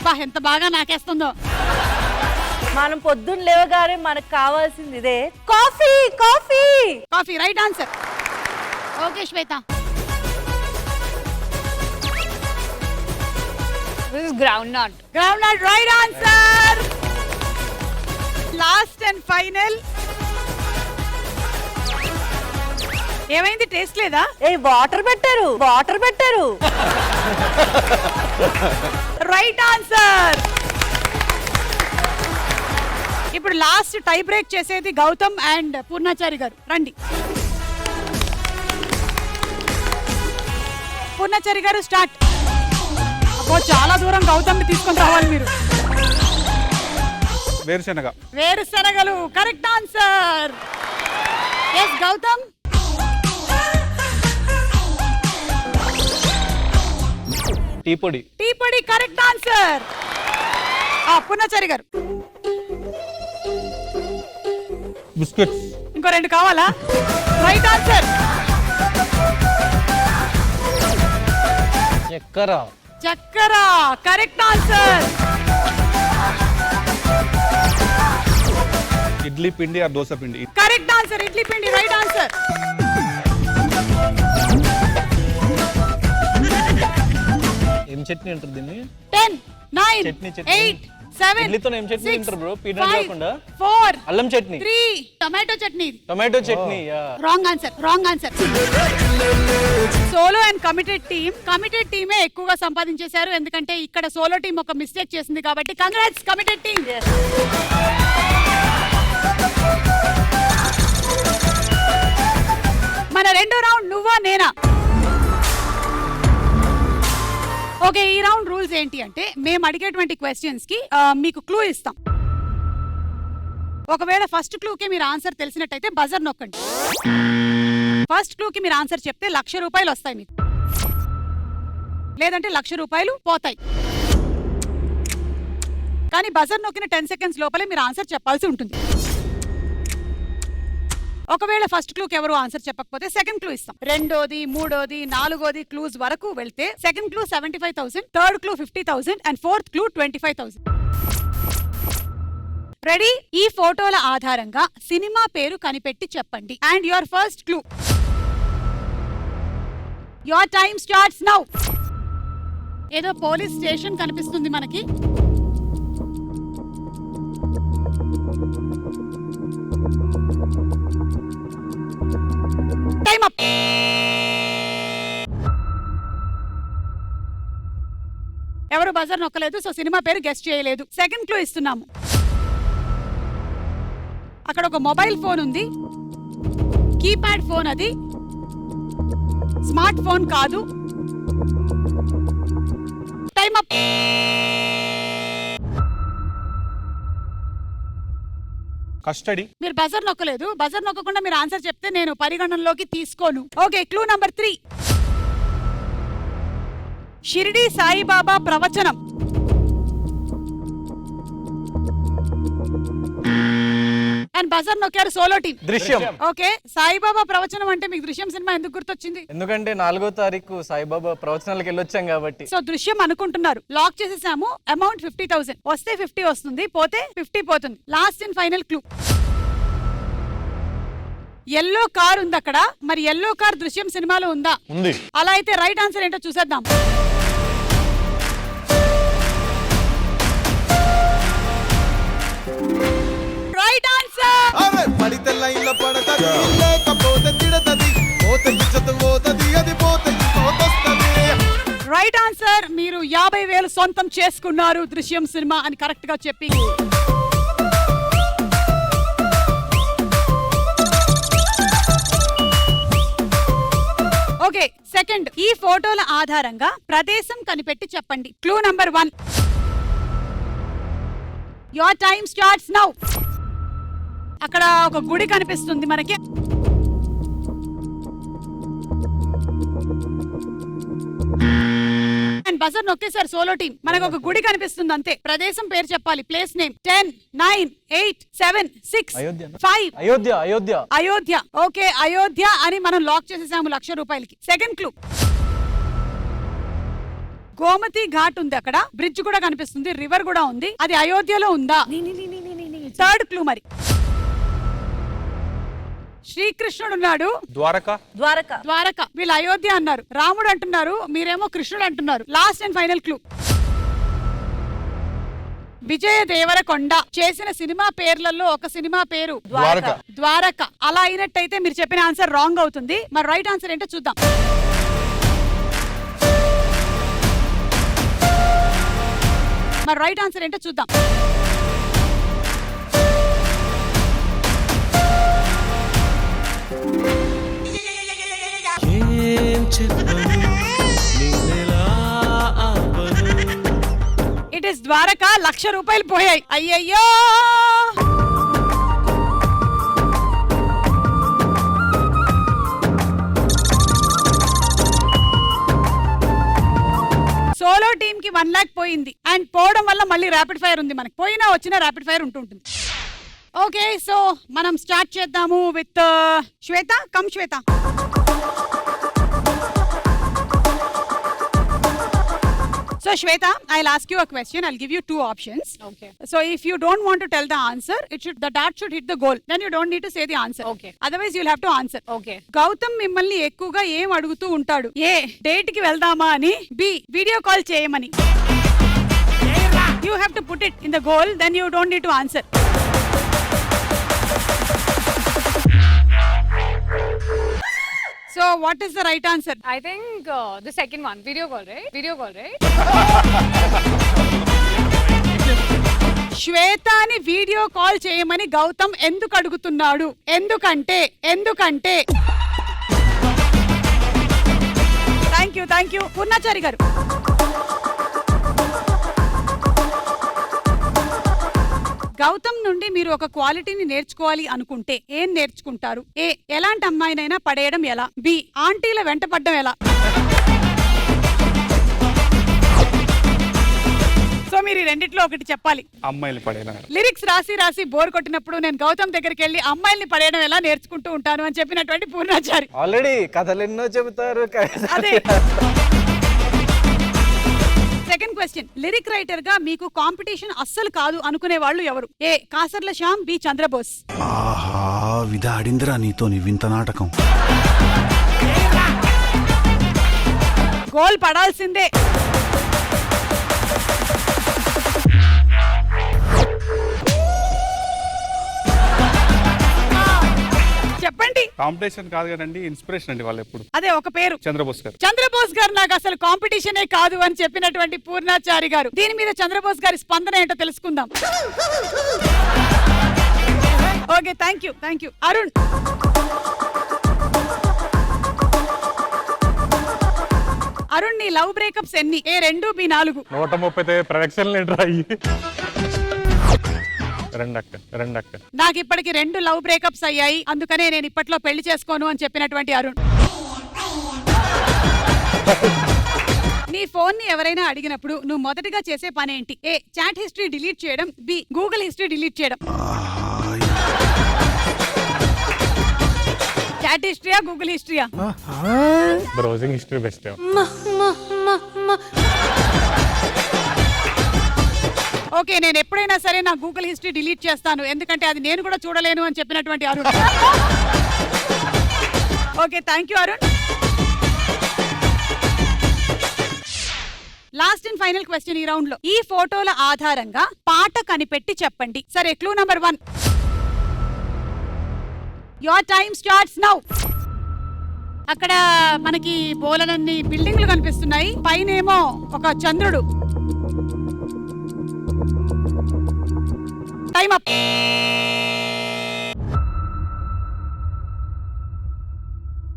బా, ఎంత బాగా నాకేస్తుందో. మనం పొద్దున్న లేవగానే మనకు కావాల్సింది ఇదే, coffee. Right answer. Okay Shweta. This is groundnut right answer. Last and final. ఏమైంది, టేస్ట్ లేదా? వాటర్ పెట్టారు. Right answer. ఇప్పుడు లాస్ట్ టై బ్రేక్ చేసేది గౌతమ్ అండ్ పూర్ణాచారి గారు. రండి పూర్ణాచారి గారు, స్టార్ట్. అబ్బో, చాలా దూరం గౌతమ్ తీసుకొని రావాలి మీరు. వేరుశనగలు correct answer. Yes Gautham. Tea పొడి కరెక్ట్ ఆన్సర్. పూర్ణాచారి గారు. బిస్కెట్స్. ఇంకో 2 కావాలా? Right answer. చక్కెర కరెక్ట్ ఆన్సర్. ఇడ్లీ పిండి ఆ దోశ పిండి. Correct answer. ఇడ్లీ పిండి రైట్ ఆన్సర్. ఏం చట్నీ అంటారు దీన్ని? 10, 9, చట్నీ. 8, 7. ఇడ్లీతో ఏం చట్నీ తింటారు బ్రో? పీనట్ 5, కాకుండా 4, అల్లం chutney. 3, tomato chutney. Wrong answer. Solo and committed టీమే ఎక్కువగా సంపాదించేశారు, ఎందుకంటే ఇక్కడ సోలో టీం ఒక మిస్టేక్ చేసింది కాబట్టి. Congrats committed team. మన రెండో రౌండ్ నువ్వా నేనా. ఓకే, ఈ రౌండ్ రూల్స్ ఏంటి అంటే మేము అడిగేటువంటి క్వశ్చన్స్ కి మీకు క్లూ ఇస్తాం. ఒకవేళ ఫస్ట్ క్లూకి మీరు ఆన్సర్ తెలిసినట్టయితే బజర్ నొక్కండి. ఫస్ట్ క్లూకి మీరు ఆన్సర్ చెప్తే 1,00,000 రూపాయలు వస్తాయి మీకు, లేదంటే 1,00,000 రూపాయలు పోతాయి. కానీ బజర్ నొక్కిన 10 సెకండ్స్ లోపలే మీరు ఆన్సర్ చెప్పాల్సి ఉంటుంది. ఒకవేళ ఫస్ట్ క్లూకి ఎవరు ఆన్సర్ చెప్పకపోతే సెకండ్ క్లూ ఇస్తాం. రెండోది, మూడోది, నాలుగోది క్లూస్ వరకు వెళ్తే second clue 75,000, third clue 50,000 and fourth clue 25,000. Ready? ఈ ఫోటోల ఆధారంగా సినిమా పేరు కనిపెట్టి చెప్పండి. And your first clue. Your time starts now. ఏదో పోలీస్ స్టేషన్ కనిపిస్తుంది మనకి. Time up. ఎవరు బజర్ నొక్కలేదు, సో సినిమా పేరు గెస్ట్ చేయలేదు. సెకండ్ క్లూ ఇస్తున్నాము. అక్కడ ఒక మొబైల్ ఫోన్ ఉంది, కీప్యాడ్ ఫోన్, అది స్మార్ట్ ఫోన్ కాదు. Time up. కస్టడీ. మీరు బజర్ నొక్కలేదు. బజర్ నొక్కకుండా మీరు ఆన్సర్ చెప్తే నేను పరిగణనలోకి తీసుకోను. Okay, clue number 3. Shirdi Saibaba ప్రవచనం. అండ్ బజర్ నొక్కారు solo team. Drishyam. Okay, Saibaba ప్రవచనం అంటే మీకు దృశ్యం సినిమా ఎందుకు గుర్తొచ్చింది? ఎందుకంటే 4వ తారీఖు సాయిబాబా ప్రవచనాలకు వెళ్ళొచ్చాం కాబట్టి. సో దృశ్యం అనుకుంటున్నారు. లాక్ చేసేసాము. అమౌంట్ 50,000. వస్తే 50 వస్తుంది, పోతే 50 పోతుంది. Last and final clue. Yellow car ఉంది అక్కడ. మరి ఎల్లో కార్ దృశ్యం సినిమాలో ఉందా? ఉంది. అలా అయితే రైట్ ఆన్సర్ ఏంటో చూసేద్దాం. Right answer. పడితే లైన్ లో పడతది, లేకపోతే తిడతది, పోతే ఇచ్చత పోతది, అది పోతే పోతొస్తది. Right answer. మీరు 50,000 సొంతం చేసుకున్నారు దృశ్యం సినిమా అని కరెక్ట్ గా చెప్పి. Okay, second. ఈ ఫోటోల ఆధారంగా ప్రదేశం కనిపెట్టి చెప్పండి. Clue number 1. Your time starts now. అక్కడ ఒక గుడి కనిపిస్తుంది మనకి. అండ్ బజర్ నొక్కేసారు సోలో టీం. మనకు ఒక గుడి కనిపిస్తుంది అంతే. ప్రదేశం పేరు చెప్పాలి. Place name. 10, 9, 8, 7, 6, 5. Ayodhya. Ayodhya. Ayodhya. Okay, Ayodhya అని మనం లాక్ చేసేసాము 1,00,000 రూపాయలకి. Second clue. గోమతి ఘాట్ ఉంది అక్కడ. బ్రిడ్జ్ కూడా కనిపిస్తుంది, రివర్ కూడా ఉంది. అది అయోధ్యలో ఉందా? Third clue. మరి శ్రీకృష్ణుడు ఉన్నాడు. ద్వారక. ద్వారక. ద్వారక. వీళ్ళు అయోధ్య అన్నారు, రాముడు అంటున్నారు, మీరేమో కృష్ణుడు అంటున్నారు. Last and final clue. Vijay Deverakonda చేసిన సినిమా పేర్లలో ఒక సినిమా పేరు ద్వారక. ద్వారక. అలా అయినట్టయితే మీరు చెప్పిన ఆన్సర్ రాంగ్ అవుతుంది. మరి రైట్ ఆన్సర్ ఏంటో చూద్దాం. మరి రైట్ ఆన్సర్ ఏంటో చూద్దాం. It is Dwaraka. 1,00,000 రూపాయలు పోయాయి. అయ్యయ్యో. సోలో టీమ్ కి 1 lakh పోయింది. అండ్ పోవడం వల్ల మళ్ళీ ర్యాపిడ్ ఫైర్ ఉంది మనకి. పోయినా వచ్చిన ర్యాపిడ్ ఫైర్ ఉంటుంటుంది. ఓకే, సో మనం స్టార్ట్ చేద్దాము with Shweta. Come Shweta. So Shweta, I'll ask you a question. I'll give you 2 options. Okay. So if you don't want to tell the answer, the dart should hit the goal. Then you don't need to say the answer. Okay. Otherwise you'll have to answer. Okay. Gautam మిమ్మల్ని ఎక్కువగా ఏం అడుగుతూ ఉంటాడు? A, date కి వెళ్దామా అని. B, video call చేయమని. You have to put it in the goal, then you don't need to answer. So what is the right answer? I think the second one, video call, right? Video call, right? శ్వేతాని video call చేయమని గౌతమ్ ఎందుకు అడుగుతున్నాడు? ఎందుకంటే thank you Purnachari గారు. గౌతమ్ నుండి మీరు ఒక క్వాలిటీని నేర్చుకోవాలి అనుకుంటే ఏం నేర్చుకుంటారు? ఏ, ఎలాంటి అమ్మాయినైనా పడేయడం ఎలా? బి, ఆంటీల వెంట పడ్డం ఎలా? సో మీరు ఈ రెండిట్లో ఒకటి చెప్పాలి. అమ్మాయిలు పడేలా. లిరిక్స్ రాసి రాసి బోర్ కొట్టినప్పుడు నేను గౌతమ్ దగ్గరికి వెళ్ళి అమ్మాయిల్ని పడేయడం ఎలా నేర్చుకుంటూ ఉంటాను అని చెప్పినటువంటి పూర్ణాచారి. ఆల్రెడీ కథలు ఎన్నో చెబుతారు. అదే. సెకండ్ క్వశ్చన్, లిరిక్ రైటర్ గా మీకు కాంపిటీషన్ అస్సలు కాదు అనుకునే వాళ్ళు ఎవరు? ఏ, కాసర్ల శ్యామ్, బి, చంద్రబోస్. ఆహా విధాడిందిరా నీతో నీ వింత నాటకం. గోల్ పడాల్సిందే. చెప్పండి. కాంపిటీషన్ కాదు కదండి, ఇన్స్పిరేషన్ అండి వాళ్ళు ఎప్పుడు. అదే ఒక పేరు, చంద్రబోస్ గారు. చంద్రబోస్ గారు నాకు అసలు కాంపిటీషనే కాదు అని చెప్పినటువంటి పూర్ణాచారి గారు. దీని మీద చంద్రబోస్ గారి స్పందన ఏంటో తెలుసుకుందాం. Okay, thank you, thank you. Arun, Arun నీ లవ్ బ్రేకప్స్ ఎన్ని? ఏ 2, బి 4. 130 ప్రొడక్షన్ లీడర్ అయ్యి. రెండక్క. నాకు ఇప్పటికి 2 లవ్ బ్రేకప్స్ అయ్యాయి, అందుకనే నేను ఇప్పట్లో పెళ్లి చేసుకోను అని చెప్పినటువంటి అరుణ్. నీ ఫోన్ ని ఎవరైనా అడిగినప్పుడు నువ్వు మొదటిగా చేసే పని ఏంటి? ఏ, చాట్ హిస్టరీ డిలీట్ చేయడం, బి, గూగుల్ హిస్టరీ డిలీట్ చేయడం. చాట్ హిస్టరీయా, గూగుల్ హిస్టరీయా? Browsing history best. ఓకే, నేను ఎప్పుడైనా సరే నా గూగుల్ హిస్టరీ డిలీట్ చేస్తాను, ఎందుకంటే అది నేను కూడా చూడలేను అని చెప్పినటువంటి Arun. Okay, thank you Arun. Last and final question ఈ రౌండ్ లో. ఈ ఫోటోల ఆధారంగా పాట కనిపెట్టి చెప్పండి. సరే, clue number 1. Your time starts now. అక్కడ మనకి బోలనన్ని బిల్డింగ్లు కనిపిస్తున్నాయి, పైనేమో ఒక చంద్రుడు. Time up.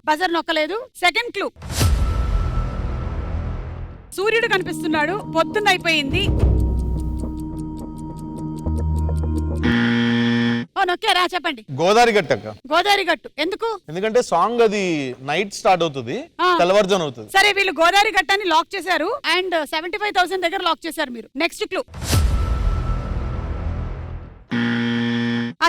బజర్ నొక్కలేదు. సెకండ్ క్లూ, సూర్యుడు కనిపిస్తున్నాడు, పొద్దున్నైపోయింది. ఓ, నొక్కారా? చెప్పండి. గోదావరి గట్టక్క. గోదావరి గట్టు ఎందుకు? ఎందుకంటే సాంగ్ అది నైట్ స్టార్ట్ అవుతుంది, తెల్లవారుజామున అవుతుంది. సరే, వీళ్ళు గోదావరి గట్టాన్ని లాక్ చేశారు అండ్ 75,000 దగ్గర లాక్ చేశారు మీరు. Next clue.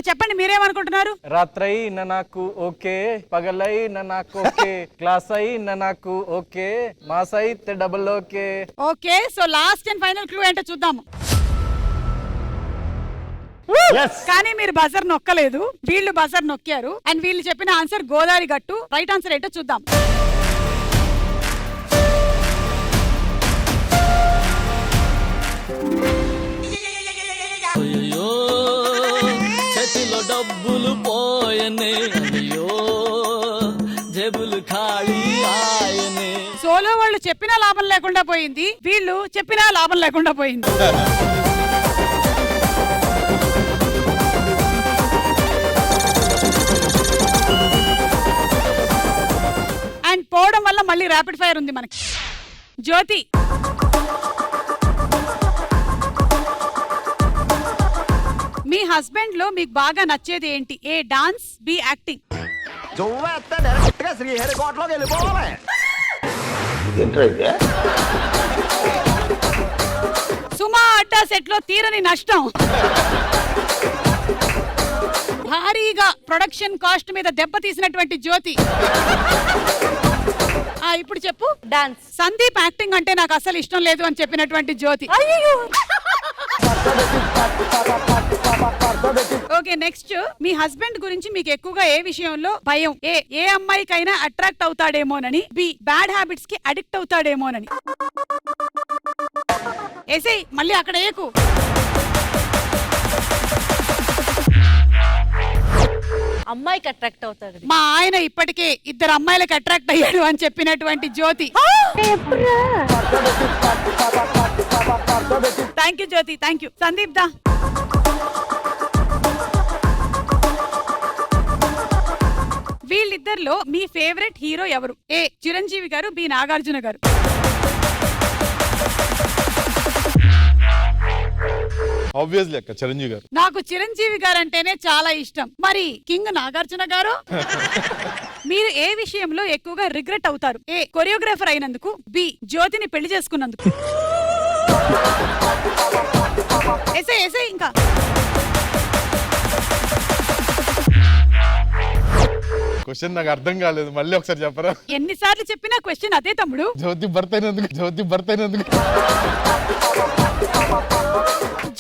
చెప్పండి, మీరేమనుకుంటున్నారు? రాత్రైన నాకు ఓకే, పగలైన నాకు ఓకే, క్లాస్ అయిన నాకు ఓకే, మాస్ అయితే double okay. Okay, so last and final clue ఏంటో చూద్దాము. కానీ మీరు బజర్ నొక్కలేదు, వీళ్ళు బజర్ నొక్కారు అండ్ వీళ్ళు చెప్పిన ఆన్సర్ గోదావరి గట్టు. రైట్ ఆన్సర్ ఏంటో చూద్దాం. డబ్బులు పోయనే, అయ్యో జేబులు ఖాళీ ఆయనే. సోలో వాళ్ళు చెప్పినా లాభం లేకుండా పోయింది, వీళ్ళు చెప్పినా లాభం లేకుండా పోయింది. అండ్ పోవడం వల్ల మళ్ళీ ర్యాపిడ్ ఫైర్ ఉంది మనకి. జ్యోతి, మీ హస్బెండ్ లో మీకు బాగా నచ్చేది ఏంటి? ఏ, డాన్స్, బి, యాక్టింగ్. సుమా అడ్డా సెట్ లో తీరని నష్టం. భారీగా ప్రొడక్షన్ కాస్ట్ మీద దెబ్బ తీసినటువంటి జ్యోతి. ఇప్పుడు చెప్పు. డాన్స్. సందీప్ యాక్టింగ్ అంటే నాకు అసలు ఇష్టం లేదు అని చెప్పినటువంటి జ్యోతి. Okay, next. మీ హస్బెండ్ గురించి మీకు ఎక్కువగా ఏ విషయంలో భయం? ఏ అమ్మాయికైనా అట్రాక్ట్ అవుతాడేమోనని, బి, బ్యాడ్ హ్యాబిట్స్ కి అడిక్ట్ అవుతాడేమోనని. ఏసై మళ్ళీ అక్కడ ఏకు. అమ్మాయికి అట్రాక్ట్ అవుతాడు. మా ఆయన ఇప్పటికే 2 అమ్మాయిలకు అట్రాక్ట్ అయ్యాడు అని చెప్పినటువంటి Jyoti. Thank you Jyoti, thank you. Sandeep దా. వీళ్ళిద్దరిలో మీ ఫేవరెట్ హీరో ఎవరు? ఏ, చిరంజీవి గారు, బి, నాగార్జున గారు. ఆబ్వియస్లీ అక్క చిరంజీవి గారు. నాకు చిరంజీవి గారు అంటేనే చాలా ఇష్టం. మరి కింగ్ నాగార్జున గారు మీరు ఏ విషయంలో ఎక్కువగా రిగ్రెట్ అవుతారు? ఏ కొరియోగ్రాఫర్ అయినందుకు, బి జ్యోతిని పెళ్లి చేసుకున్నందుకు. ఎసే ఇంకా క్వశ్చన్ నాకు అర్థం కాలేదు, మళ్ళీ ఒకసారి చెప్పరా? ఎన్నిసార్లు చెప్పినా క్వశ్చన్ అదే తమ్ముడు. జ్యోతి భర్త అయినందుకు.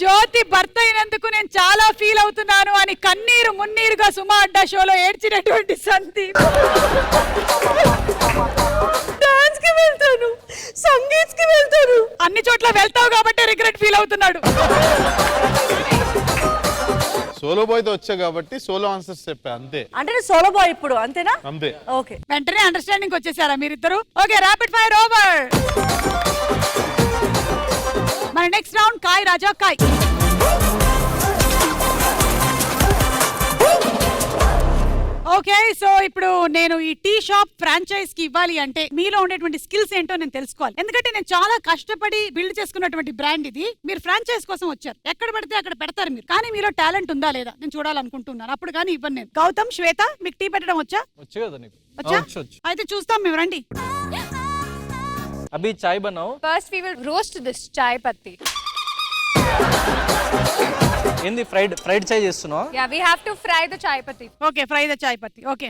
జ్యోతి భర్త అయినందుకు నేను చాలా ఫీల్ అవుతున్నాను అని కన్నీరు మున్నీరుగా సుమా అడ్డా షోలో ఏడ్చినటువంటి సందీప్. డాన్స్ కి వెళ్తాను, సంగీత్ కి వెళ్తాను, అన్ని చోట్ల వెళ్తావు కాబట్టి రిగ్రెట్ ఫీల్ అవుతున్నాడు. సోలో బాయ్ తో వచ్చా కాబట్టి సోలో ఆన్సర్స్ చెప్పా అంతే. అంటే సోలో బాయ్ ఇప్పుడు అంతేనా? అంతే. ఓకే, వెంటనే అండర్స్టాండింగ్ వచ్చేసారా మీరిద్దరు? Okay, rapid fire over. మన నెక్స్ట్ రౌండ్ కాయ్ రాజా కాయ్. ఓకే, సో ఇప్పుడు నేను ఈ టీ షాప్ ఫ్రాంచైజ్ కి ఇవ్వాలి అంటే మీలో ఉండేటువంటి స్కిల్స్ ఏంటో నేను తెలుసుకోవాలి. ఎందుకంటే నేను చాలా కష్టపడి బిల్డ్ చేసుకున్నటువంటి బ్రాండ్ ఇది. మీరు ఫ్రాంచైజ్ కోసం వచ్చారు, ఎక్కడ పడితే అక్కడ పెడతారు మీరు, కానీ మీలో టాలెంట్ ఉందా లేదా నేను చూడాలనుకుంటున్నాను. అప్పుడు కానీ ఇవ్వను నేను. గౌతమ్, శ్వేత, మీకు టీ పెట్టడం వచ్చా? వచ్చు కదా నీకు? వచ్చా? అయితే చూస్తాం మేము, రండి. అభి చాయ్ బనాओ. First we will roast this chai patti. ఏంది ఫ్రైడ్ చాయ్ చేస్తున్నావా? Yeah, we have to fry the chai patti. Okay, fry the chai patti. Okay,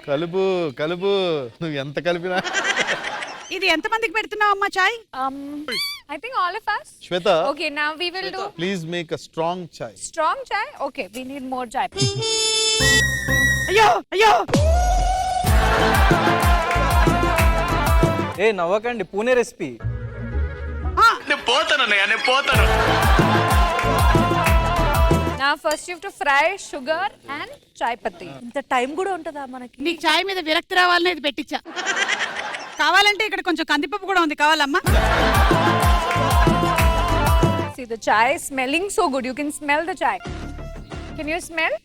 కలుపు నువ్వు ఎంత కలిపినా. ఇది ఎంత మందికి పెడుతున్నావు అమ్మా చాయ్? I think all of us. Shweta, Okay, now we will do please make a strong chai. strong chai. Okay, we need more chai. అయ్యో ఏ నవ్వకండి, పూణే రెసిపీ. నేను పోతాను. Now first you have to fry sugar and chai patti. ఇంత time కూడా ఉంటుందా మనకి? నీకు చాయ్ మీద విరక్తి రావాలని ఇది పెట్టించా. కావాలంటే ఇక్కడ కొంచెం కందిపప్పు కూడా ఉంది, కావాలమ్మా? See, the chai is smelling so good. You can smell the chai. Can you smell?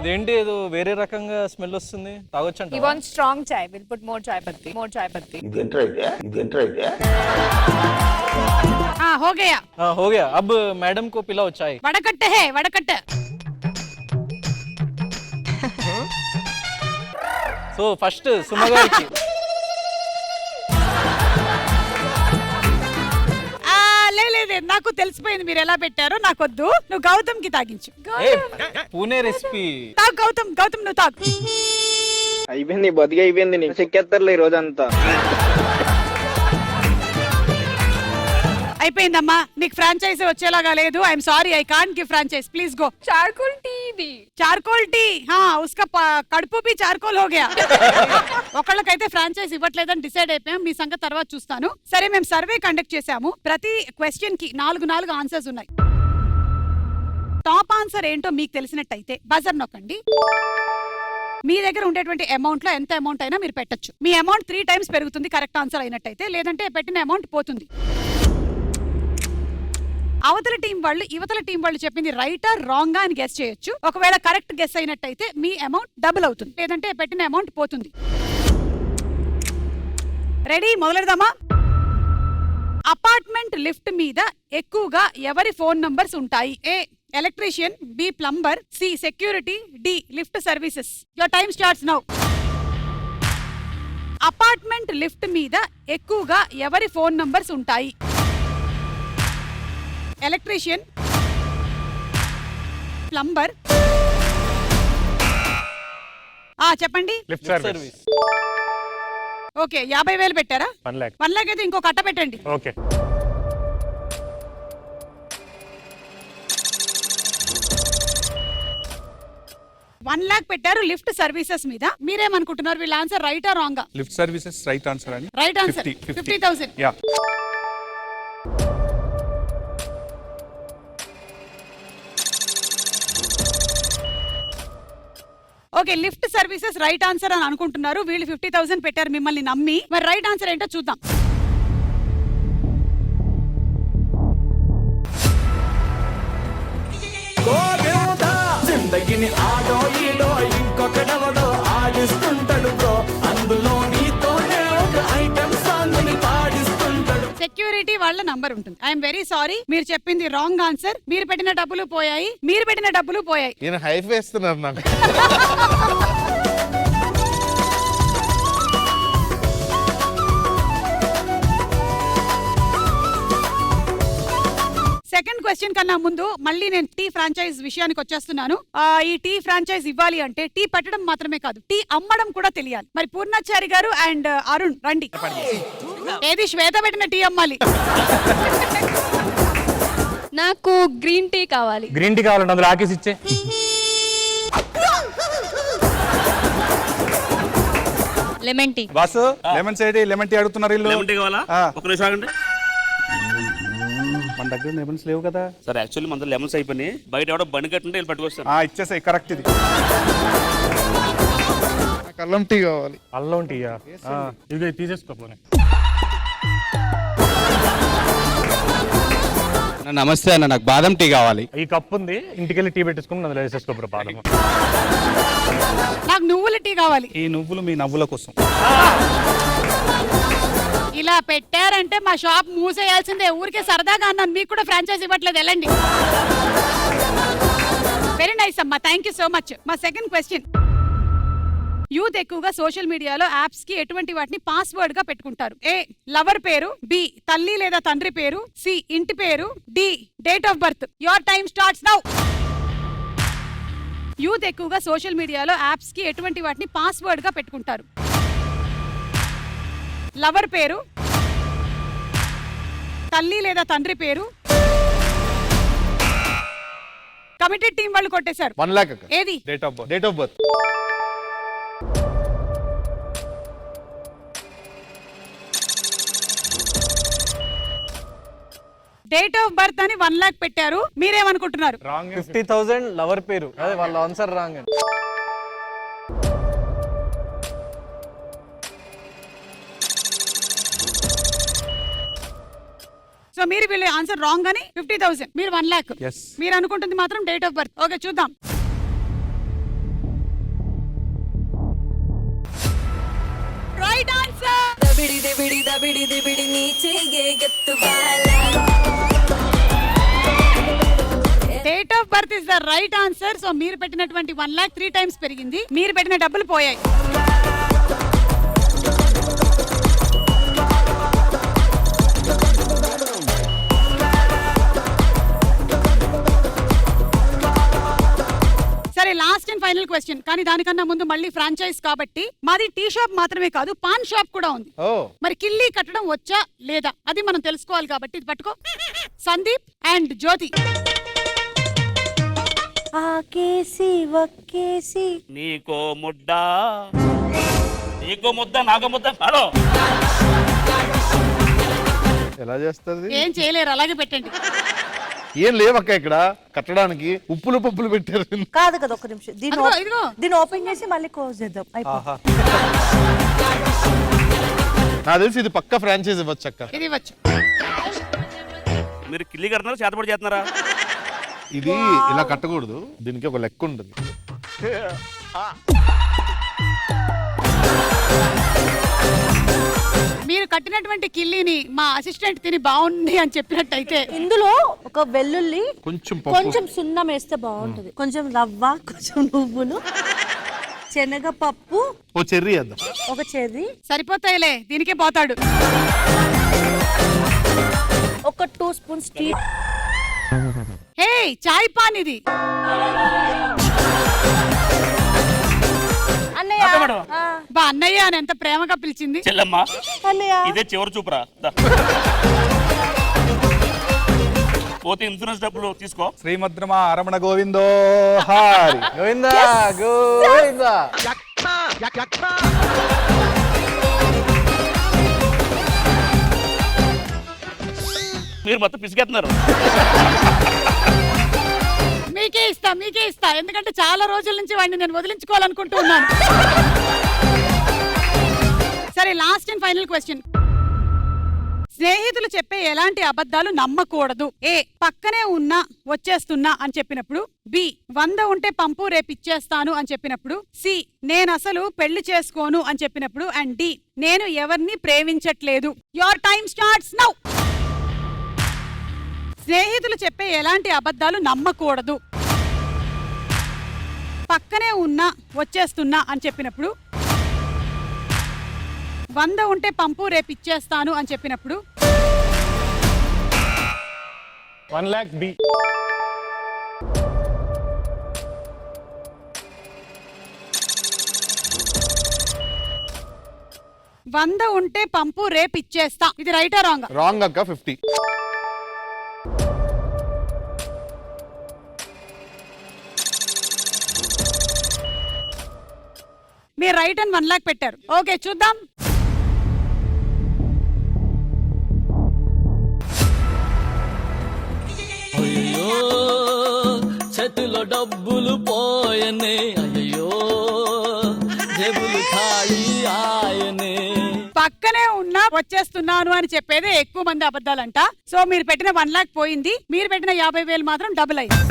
ఇదేంటి ఏదో వేరే రకంగా స్మెల్ వస్తుంది, He తాగొచ్చంట. wants strong chai. We'll put more chai patti. More chai patti. हो गया. हो गया. अब मैडम को पिलाओ चाय. वड़कट्टे है, वड़कट्टे. సో ఫస్ట్ సుమ గారికి. లేదు, నాకు తెలిసిపోయింది మీరు ఎలా పెట్టారో, నాకొద్దు. నువ్వు గౌతమ్ కి తాగించు. పూణే రెసిపీ. తాగు గౌతమ్, నువ్వు తాగు. అయిపోయింది, బతికి అయిపోయింది. నీకు చెక్కేస్తారులే ఈ రోజంతా. అయిపోయిందమ్మా, నీకు ఫ్రాంచైజీ వచ్చేలాగా లేదు. I'm sorry, I can't give franchise. Please go. Charcoal tea di. Charcoal tea, ఉస్కా కడుపు బి చార్కోల్ హో గయా. ఒకళ్ళకైతే ఫ్రాంచైజ్ ఇవ్వట్లేదని డిసైడ్ అయిపోయాం. మీ సంగతి తర్వాత చూస్తాను. సరే, మేము సర్వే కండక్ట్ చేశాము. ప్రతి క్వశ్చన్ కి 4 ఆన్సర్స్ ఉన్నాయి. టాప్ ఆన్సర్ ఏంటో మీకు తెలిసినట్టయితే బజర్ నొక్కండి. మీ దగ్గర ఉండేటువంటి అమౌంట్ లో ఎంత అమౌంట్ అయినా మీరు పెట్టొచ్చు. మీ అమౌంట్ 3 టైమ్స్ పెరుగుతుంది కరెక్ట్ ఆన్సర్ అయినట్టయితే, లేదంటే పెట్టిన అమౌంట్ పోతుంది. అవతల టీం వాళ్ళు ఇవతల టీం వాళ్ళు చెప్పింది రైటా రాంగా అని గెస్ చేయొచ్చు. ఒకవేళ కరెక్ట్ గెస్ అయినట్టయితే మీ అమౌంట్ డబుల్ అవుతుంది, లేదంటే పెట్టిన అమౌంట్ పోతుంది. రెడీ, మొదలెడదామా? అపార్ట్మెంట్ లిఫ్ట్ మీద ఎక్కువగా ఎవరి ఫోన్ నంబర్స్ ఉంటాయి? A electrician, B plumber, C security, D lift services. Your time starts now. Apartment lift మీద ఎక్కువగా ఎవరి ఫోన్ నంబర్స్ ఉంటాయి? Electrician, plumber. చెప్పండి. Lift service. ఓకే, 50,000 పెట్టారా? 1 lakh. 1 lakh అయితే ఇంకో కట్ట పెట్టండి. ఓకే. $1 lakh పెట్టారు లిఫ్ట్ సర్వీసెస్ మీద. మీరేమనుకుంటున్నారు? వీళ్ళ ఆన్సర్ రైటా రాంగా? లిఫ్ట్ సర్వీసెస్ రైట్ ఆన్సర్ అని. Right answer. 50,000. Yeah. Okay, lift services right answer అని అనుకుంటున్నారు. వీళ్ళు 50,000 పెట్టారు మిమ్మల్ని నమ్మి. మరి రైట్ ఆన్సర్ ఏంటో చూద్దాం. సెక్యూరిటీ వాళ్ళ నంబర్ ఉంటుంది. ఐఎమ్ వెరీ సారీ, మీరు చెప్పింది రాంగ్ ఆన్సర్. మీరు పెట్టిన డబ్బులు పోయాయి, మీరు పెట్టిన డబ్బులు పోయాయి. ఈయన హైఫ్ వేస్తున్నారు నాకు. సెకండ్ క్వశ్చన్ కన్నా ముందు మళ్ళీ నేను టీ ఫ్రాంచైజ్ విషయానికి వచ్చేస్తున్నాను. ఈ టీ ఫ్రాంచైజ్ ఇవ్వాలి అంటే టీ పెట్టడం మాత్రమే కాదు, టీ అమ్మడం కూడా తెలియాలి. మరి పూర్ణాచారి గారు అండ్ అరుణ్ రండి. ఏది శ్వేత పెట్టిన టీ అమ్మాలి. నాకు గ్రీన్ టీ కావాలి. గ్రీన్ టీ కావాలంటే అందులో ఆకేసి ఇచ్చే. Lemon tea. Boss lemon side lemon tea అడుగుతున్నారు ఇల్లు. లెమన్ టీ కావాలా? ఒక నిమిషం ఆగండి. మన దగ్గర లెమన్స్ లేవు కదా. సరే యాక్చువల్లీ మన లెమన్స్ అయిపోయినాయి, బయట ఎవడో బండి కట్టుంటే వెళ్ళి పట్టుకొస్తాను. ఇచ్చేసాయి కరెక్ట్. ఇది అల్లం టీ కావాలి. అల్లం టీయా? ఇవి తీసేసుకోపోయి. నమస్తే అన్న, నాకు బాదం టీ కావాలి. ఈ కప్ ఉంది, ఇంటికెళ్ళి టీ పెట్టేసుకుని అందులో వేసేసుకోపోరు బాదం. నాకు నువ్వుల టీ కావాలి. ఈ నువ్వులు మీ నవ్వుల కోసం. ఇలా పెట్టారంటే మా షాప్ మూసేయాల్సిందే. ఊరికే సరదాగా అన్నాను, మీకు కూడా ఫ్రాంచైజ్ ఇవ్వట్లేదు, వెళ్ళండి. వెరీ నైస్ అమ్మా, థ్యాంక్ యూ సో మచ్. మా సెకండ్ క్వశ్చన్, యూత్ ఎక్కువగా సోషల్ మీడియాలో యాప్స్ కి ఎటువంటి వాటిని పాస్వర్డ్ గా పెట్టుకుంటారు? ఏ లవర్ పేరు, బి తల్లి లేదా తండ్రి పేరు, సి ఇంటి పేరు, D date of birth. Your time starts now. Youth ఎక్కువగా సోషల్ మీడియాలో యాప్స్ కి ఎటువంటి వాటిని పాస్వర్డ్ గా పెట్టుకుంటారు? లవర్ పేరు, తల్లి లేదా తండ్రి పేరు. కమిటెడ్ టీం వాళ్ళు కొట్టేశారు. 1 lakh. ఏది? Date of birth. Date of birth. Date of birth అని 1 lakh పెట్టారు. మీరేమనుకుంటున్నారు? 50,000 లవర్ పేరు. అదే వాళ్ళ ఆన్సర్ రాంగ్. సో మీరు వీళ్ళ ఆన్సర్ రాంగ్ అని 50,000, మీరు 1 lakh. మీరు అనుకుంటుంది మాత్రం డేట్ ఆఫ్ బర్త్. ఓకే, చూద్దాం. Right answer. Date of birth is the right answer. So మీరు పెట్టినటువంటి 1 lakh 3 times పెరిగింది. మీరు పెట్టిన డబ్బులు పోయాయి. సరే, లాస్ట్ అండ్ ఫైనల్ క్వశ్చన్. కానీ దానికన్నా ముందు మళ్ళీ ఫ్రాంచైజ్ కాబట్టి మాది టీ షాప్ మాత్రమే కాదు, పాన్ షాప్ కూడా ఉంది. మరి కిల్లి కట్టడం వచ్చా లేదా అది మనం తెలుసుకోవాలి కాబట్టి ఇది పట్టుకో. సందీప్ అండ్ జ్యోతి. ఆకేసి వక్కేసి నీకో ముద్ద, నీకో ముద్ద, నాకో ముద్ద. హలో, ఎలా చేస్తుంది? ఏం చేయలేరు, అలాగే పెట్టండి. ఏం లేవక్క ఇక్కడ కట్టడానికి. ఉప్పులు పప్పులు పెట్టారు. కాదు కదా, ఒక్క నిమిషం. ఇదిగో. దీన్ని ఓపెన్ చేసి మళ్ళీ క్లోజ్ చేద్దాం. నాకు తెలిసి ఇది పక్క ఫ్రాంచైజ్ ఇవ్వచ్చు అక్క. ఇది ఇవ్వచ్చు. మీరు కిల్లి కడుతున్నారా, చేతపడి చేస్తున్నారా? ఇది ఇలా కట్టకూడదు, దీనికి ఒక లెక్క ఉంటుంది. మీరు కట్టినటువంటి కిల్లీని మా అసిస్టెంట్ తిని బాగుంది అని చెప్పినట్టయితే ఇందులో ఒక వెల్లుల్లి, కొంచెం సున్నం వేస్తే బాగుంటది. కొంచెం రవ్వ, కొంచెం నువ్వులు, శనగపప్పు, ఓ చెర్రీ వేద్దాం. ఒక చెర్రీ సరిపోతాయిలే, దీనికే పోతాడు. ఒక 2 స్పూన్స్ టీ. హే, చాయ్ పాన్ ఇది. అన్నయ్య, బా అన్నయ్య అని ఎంత ప్రేమగా పిలిచింది. చెల్లమ్మా, అన్నయ్య, ఇదే చివరి చూపురా. పోతే ఇన్సూరెన్స్ డబ్బులు తీసుకో. శ్రీమద్రమా రమణ గోవిందో హారి గోవిందా గోవిందా. మీరు మొత్తం పిసిగేస్తున్నారు. మీకే ఇస్తా ఎందుకంటే చాలా రోజుల నుంచి వాడిని నేను వదిలించుకోవాలనుకుంటూ ఉన్నాను. సరే, లాస్ట్ అండ్ ఫైనల్ క్వశ్చన్. స్నేహితులు చెప్పే ఎలాంటి అబద్ధాలు నమ్మకూడదు? ఏ, పక్కనే ఉన్నా వచ్చేస్తున్నా అని చెప్పినప్పుడు. బి, 100 ఉంటే పంపు రేపు ఇచ్చేస్తాను అని చెప్పినప్పుడు. సి, నేనసలు పెళ్లి చేసుకోను అని చెప్పినప్పుడు. అండ్ డి, నేను ఎవరిని ప్రేమించట్లేదు. Your time starts now. స్నేహితులు చెప్పే ఎలాంటి అబద్ధాలు నమ్మకూడదు? పక్కనే ఉన్నా వచ్చేస్తున్నా అని చెప్పినప్పుడు. 100 ఉంటే పంపు రేపు ఇచ్చేస్తాను అని చెప్పినప్పుడు. 1 lakh B. వంద ఉంటే పంపు రేపు ఇచ్చేస్తా. ఇది రైటా రాంగ్? రాంగ్ అక్క. 50. మీరు రైట్ అని 1 lakh పెట్టారు. ఓకే, చూద్దాం. చేతిలో డబ్బులు పోయనే, అయ్యో జేబులు ఖాళీ ఆయనే. పక్కనే ఉన్నా వచ్చేస్తున్నాను అని చెప్పేదే ఎక్కువ మంది అబద్ధాలంట. సో మీరు పెట్టిన 1 lakh పోయింది, మీరు పెట్టిన 50,000 మాత్రం డబుల్ అయ్యింది.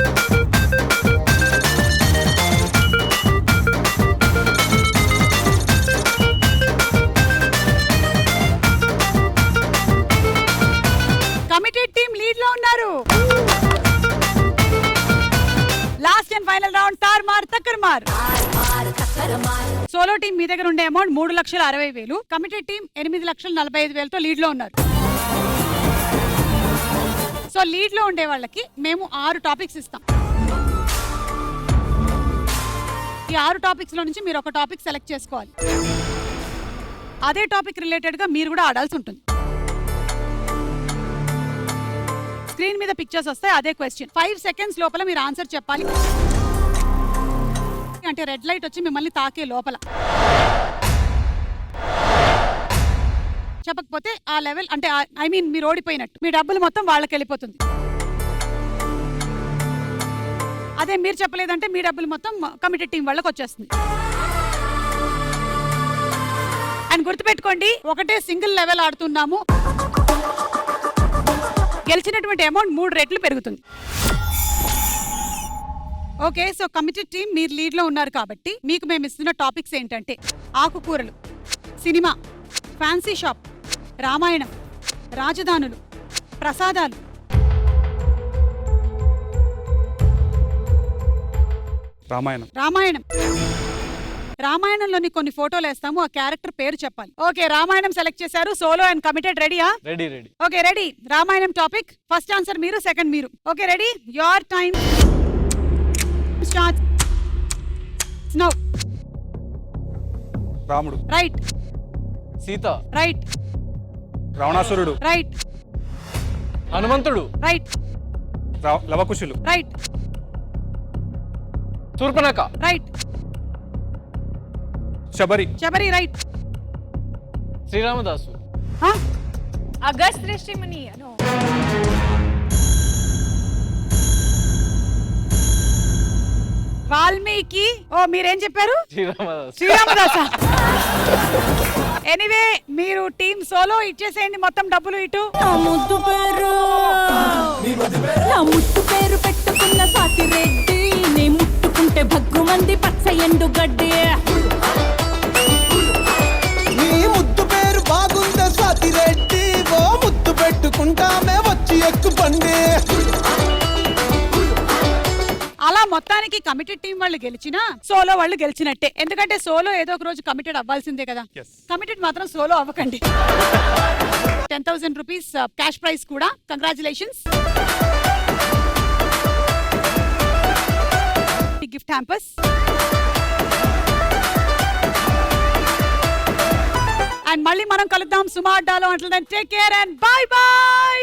కమిటెడ్ టీం లీడ్ లో ఉన్నారు. లాస్ట్ అండ్ ఫైనల్ రౌండ్ తార్మార్ తక్కర్మార్. సోలో టీం మీ దగ్గర ఉండే అమౌంట్ 3,60,000. కమిటెడ్ టీం 8,45,000తో లీడ్ లో ఉన్నారు. సో లీడ్ లో ఉండే వాళ్ళకి మేము 6 టాపిక్స్ ఇస్తాం. ఈ 6 టాపిక్స్ లో నుంచి మీరు ఒక టాపిక్ సెలెక్ట్ చేసుకోవాలి. అదే టాపిక్ రిలేటెడ్ గా మీరు కూడా ఆడాల్సి ఉంటుంది. స్క్రీన్ మీద పిక్చర్స్ వస్తాయి, అదే క్వశ్చన్. 5 సెకండ్స్ లోపల మీరు ఆన్సర్ చెప్పాలి. అంటే రెడ్ లైట్ వచ్చి మిమ్మల్ని తాకే లోపల చెప్పకపోతే ఆ లెవెల్ అంటే ఐ మీన్ మీరు ఓడిపోయినట్టు. మీ డబ్బులు మొత్తం వాళ్ళకి వెళ్ళిపోతుంది. అదే మీరు చెప్పలేదంటే మీ డబ్బులు మొత్తం కమిటెడ్ టీం వాళ్ళకి వచ్చేస్తుంది. అండ్ గుర్తుపెట్టుకోండి, ఒకటే సింగిల్ లెవెల్ ఆడుతున్నాము. గెలిచినటువంటి అమౌంట్ 3 రెట్లు పెరుగుతుంది. ఓకే, సో కమిటెడ్ టీం మీరు లీడ్ లో ఉన్నారు కాబట్టి మీకు మేము ఇస్తున్న టాపిక్స్ ఏంటంటే ఆకుకూరలు, సినిమా, ఫ్యాన్సీ షాప్, రామాయణం, రాజధానులు, ప్రసాదాలు. రామాయణం రామాయణంలోని కొన్ని ఫోటోలు వేస్తాము, ఆ క్యారెక్టర్ పేరు చెప్పాలి. ఓకే, రామాయణం సెలెక్ట్ చేశారు. సోలో అండ్ కమిటెడ్ రెడీయా? Ready. Okay, ready. Ramayanam topic. First answer మీరు, సెకండ్ మీరు. Okay, ready? Your time start now. Ramudu. Right. Sita. Right. Ravanasurudu. Right. Hanumanthudu. Right. లవకుశులు. Right. Shurpanakha. Right. Shabari. Right. Sriramadasu. August Rishimani. No. Valmiki. ఓ, మీరేం చెప్పారు? శ్రీరామదాసు. శ్రీరామదాస. ఎనీవే, మీరు టీం సోలో ఇచ్చేసేయండి మొత్తం డబ్బులు ఇటు. నా ముద్దు పేరు పెట్టుకున్న సాతిరెడ్డి, నీ ముట్టుకుంటే భగ్గుమంది పచ్చ ఎండు గడ్డి. నీ ముద్దు పేరు బాగుందా స్వాతిరెడ్డి, ఓ ముద్దు పెట్టుకుంటామే వచ్చి ఎక్కు బండి. అలా మొత్తానికి కమిటెడ్ టీం వాళ్ళు గెలిచినా సోలో వాళ్ళు గెలిచినట్టే. ఎందుకంటే సోలో ఏదో ఒక రోజు కమిటెడ్ అవ్వాల్సిందే కదా. కమిటెడ్ మాత్రం సోలో అవ్వకండి. 10,000 రూపీస్ క్యాష్ ప్రైజ్ కూడా. కంగ్రాచులేషన్స్. Gift hampers. అండ్ మళ్ళీ మనం కలుద్దాం సుమా అడ్డాలో. అంటే take care and by by.